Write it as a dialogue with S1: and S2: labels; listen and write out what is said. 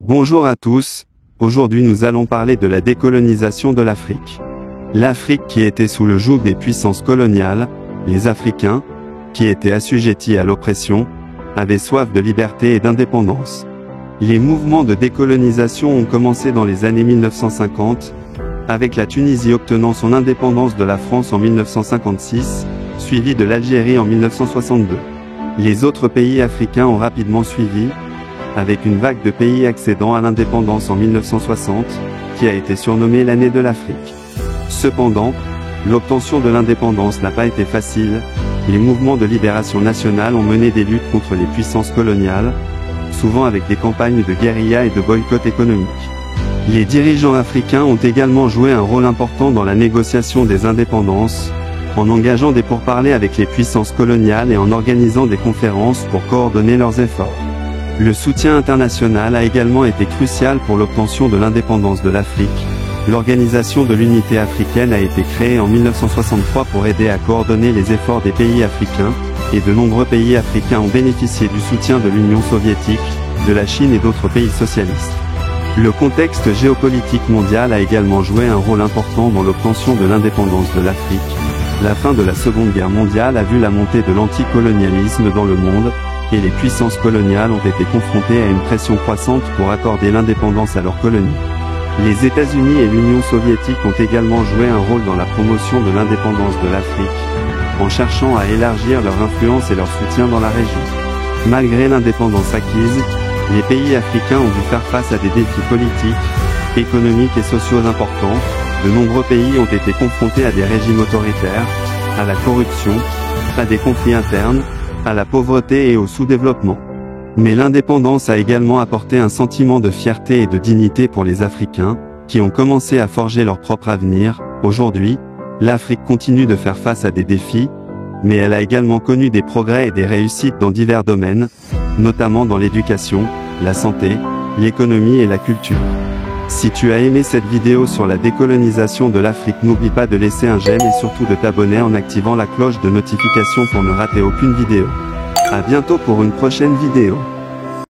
S1: Bonjour à tous, aujourd'hui nous allons parler de la décolonisation de l'Afrique. L'Afrique qui était sous le joug des puissances coloniales, les Africains, qui étaient assujettis à l'oppression, avaient soif de liberté et d'indépendance. Les mouvements de décolonisation ont commencé dans les années 1950, avec la Tunisie obtenant son indépendance de la France en 1956, suivi de l'Algérie en 1962. Les autres pays africains ont rapidement suivi, avec une vague de pays accédant à l'indépendance en 1960, qui a été surnommée l'année de l'Afrique. Cependant, l'obtention de l'indépendance n'a pas été facile, les mouvements de libération nationale ont mené des luttes contre les puissances coloniales, souvent avec des campagnes de guérilla et de boycott économique. Les dirigeants africains ont également joué un rôle important dans la négociation des indépendances, en engageant des pourparlers avec les puissances coloniales et en organisant des conférences pour coordonner leurs efforts. Le soutien international a également été crucial pour l'obtention de l'indépendance de l'Afrique. L'Organisation de l'Unité africaine a été créée en 1963 pour aider à coordonner les efforts des pays africains, et de nombreux pays africains ont bénéficié du soutien de l'Union soviétique, de la Chine et d'autres pays socialistes. Le contexte géopolitique mondial a également joué un rôle important dans l'obtention de l'indépendance de l'Afrique. La fin de la Seconde Guerre mondiale a vu la montée de l'anticolonialisme dans le monde, et les puissances coloniales ont été confrontées à une pression croissante pour accorder l'indépendance à leurs colonies. Les États-Unis et l'Union soviétique ont également joué un rôle dans la promotion de l'indépendance de l'Afrique, en cherchant à élargir leur influence et leur soutien dans la région. Malgré l'indépendance acquise, les pays africains ont dû faire face à des défis politiques, économiques et sociaux importants. De nombreux pays ont été confrontés à des régimes autoritaires, à la corruption, à des conflits internes, à la pauvreté et au sous-développement. Mais l'indépendance a également apporté un sentiment de fierté et de dignité pour les Africains, qui ont commencé à forger leur propre avenir. Aujourd'hui, l'Afrique continue de faire face à des défis, mais elle a également connu des progrès et des réussites dans divers domaines, notamment dans l'éducation, la santé, l'économie et la culture. Si tu as aimé cette vidéo sur la décolonisation de l'Afrique, n'oublie pas de laisser un j'aime et surtout de t'abonner en activant la cloche de notification pour ne rater aucune vidéo. À bientôt pour une prochaine vidéo.